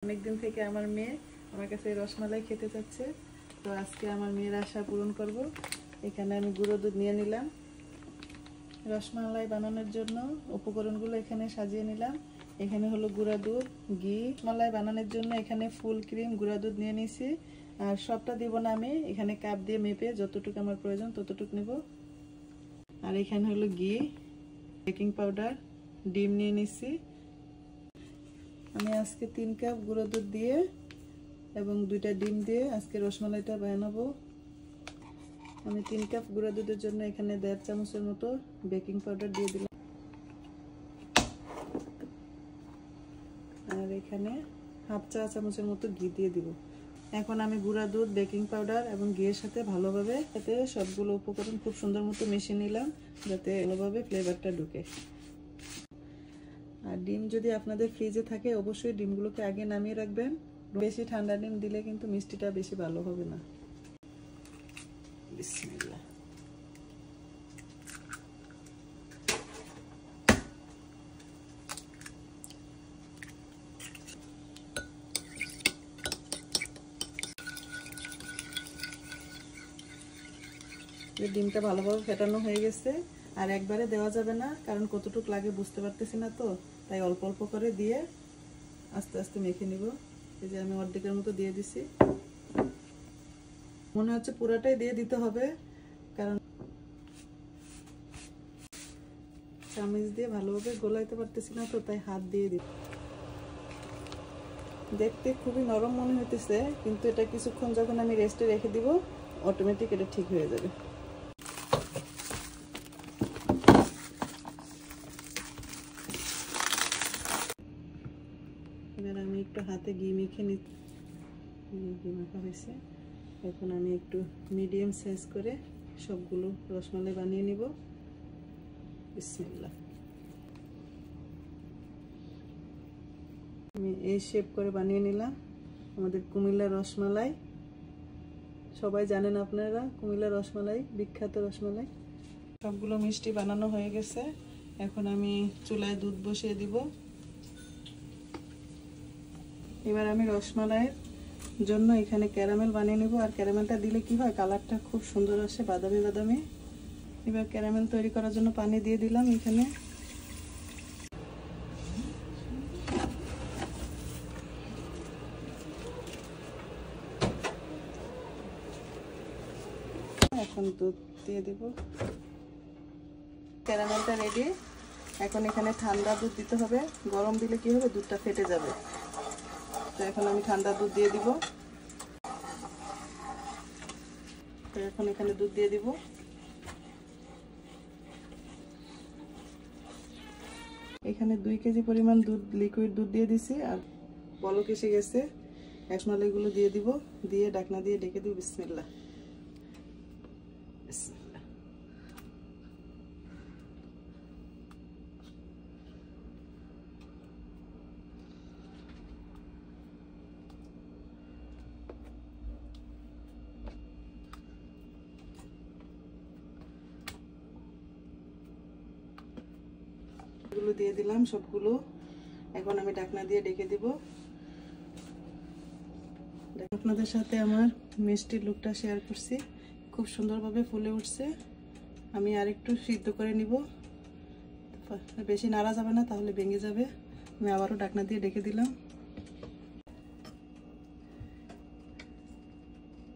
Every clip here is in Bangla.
অনেকদিন থেকে আমার মেয়ে আমার কাছে রসমালাই খেতে চাচ্ছে, তো আজকে আমার মেয়ের আশা পূরণ করব। এখানে আমি গুঁড়ো দুধ নিয়ে নিলাম। রসমালাই বানানোর জন্য উপকরণগুলো এখানে সাজিয়ে নিলাম। এখানে হলো গুঁড়া দুধ, ঘি। রসমালাই বানানোর জন্য এখানে ফুল ক্রিম, গুঁড়া দুধ নিয়ে নিয়েছি। আর সবটা দিব না, আমি এখানে কাপ দিয়ে মেপে যতটুকু আমার প্রয়োজন ততটুকু নেব। আর এখানে হলো ঘি, বেকিং পাউডার, ডিম নিয়ে নিছি। আমি আজকে 3 কাপ গুঁড়ো দুধ দিয়ে এবং 2টা ডিম দিয়ে আজকে রসমালাইটা বানাবো। আমি 3 কাপ গুঁড়ো দুধের জন্য এখানে 1.5 চামচের মতো বেকিং পাউডার দিয়ে দিলাম। আর এখানে হাফ চা চামচের মতো ঘি দিয়ে দিব। এখন আমি গুঁড়া দুধ, বেকিং পাউডার এবং ঘিয়ের সাথে ভালোভাবে সবগুলো উপকরণ খুব সুন্দর মতো মিশিয়ে নিলাম, যাতে ভালোভাবে ফ্লেভারটা ঢুকে। আর ডিম যদি আপনাদের ফ্রিজে থাকে অবশ্যই ডিমগুলোকে আগে নামিয়ে রাখবেন। বেশি ঠান্ডা ডিম দিলে কিন্তু মিষ্টিটা বেশি ভালো হবে না। বিসমিল্লাহ। ডিমটা ভালোভাবে ফেটানো হয়ে গেছে। আর একবারে দেওয়া যাবে না, কারণ কতটুকু লাগে বুঝতে পারতেছি না, তো তাই অল্প অল্প করে দিয়ে আস্তে আস্তে মেখে নিব। এই যে আমি অর্ধেকের মতো দিয়ে দিছি। মনে হচ্ছে পুরাটাই দিয়ে দিতে হবে, কারণ চামচ দিয়ে ভালোভাবে গোলাইতে পারতেছি না, তো তাই হাত দিয়ে দিই। দেখতে খুবই নরম মনে হইতেছে, কিন্তু এটা কিছুক্ষণ যখন আমি রেস্টে রেখে দিব অটোমেটিক এটা ঠিক হয়ে যাবে। এবার আমি একটু হাতে ঘি মেখে নিচ্ছি। ঘি মাখা হয়েছে। এখন আমি একটু মিডিয়াম সাইজ করে সবগুলো রসমালাই বানিয়ে নিব। বিসমিল্লাহ। আমি এই শেপ করে বানিয়ে নিলাম আমাদের কুমিল্লার রসমালাই। সবাই জানেন আপনারা, কুমিল্লার রসমালাই বিখ্যাত রসমালাই। সবগুলো মিষ্টি বানানো হয়ে গেছে। এখন আমি চুলায় দুধ বসিয়ে দিব। এবার আমি রসমালাইয়ের জন্য এখানে ক্যারামেল বানিয়ে নেব। আর ক্যারামেলটা দিলে কি হয়, কালারটা খুব সুন্দর আসে, বাদামি বাদামি। এবার ক্যারামেল তৈরি করার জন্য পানি দিয়ে দিলাম এখানে। এখন দুধ দিয়ে দিব। ক্যারামেলটা রেডি। এখন এখানে ঠান্ডা দুধ দিতে হবে, গরম দিলে কি হবে, দুধটা ফেটে যাবে। তো এখন আমি ঠান্ডা দুধ দিয়ে দিব। তো এখন এখানে দুধ দিয়ে দিব। এখানে 2 কেজি পরিমাণ দুধ, লিকুইড দুধ দিয়ে দিছি। আর বলক এসে গেছে। রসমালাইগুলো দিয়ে দিব, দিয়ে ঢাকনা দিয়ে ঢেকে দিব। বিসমিল্লাহ। বিসমিল্লাহ। গুলো দিয়ে দিলাম সবগুলো। এখন আমি ঢাকনা দিয়ে ঢেকে দিব। আপনাদের সাথে আমার মিষ্টির লুকটা শেয়ার করছি। খুব সুন্দরভাবে ফুলে উঠছে। আমি আরেকটু সিদ্ধ করে নিব, বেশি নাড়া যাবে না, তাহলে ভেঙে যাবে। আমি আবারও ঢাকনা দিয়ে ঢেকে দিলাম।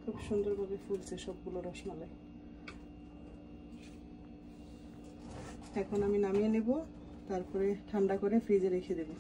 খুব সুন্দরভাবে ফুলছে সবগুলো রসমালাই। এখন আমি নামিয়ে নেব, তারপরে ঠান্ডা করে ফ্রিজে রেখে দেব।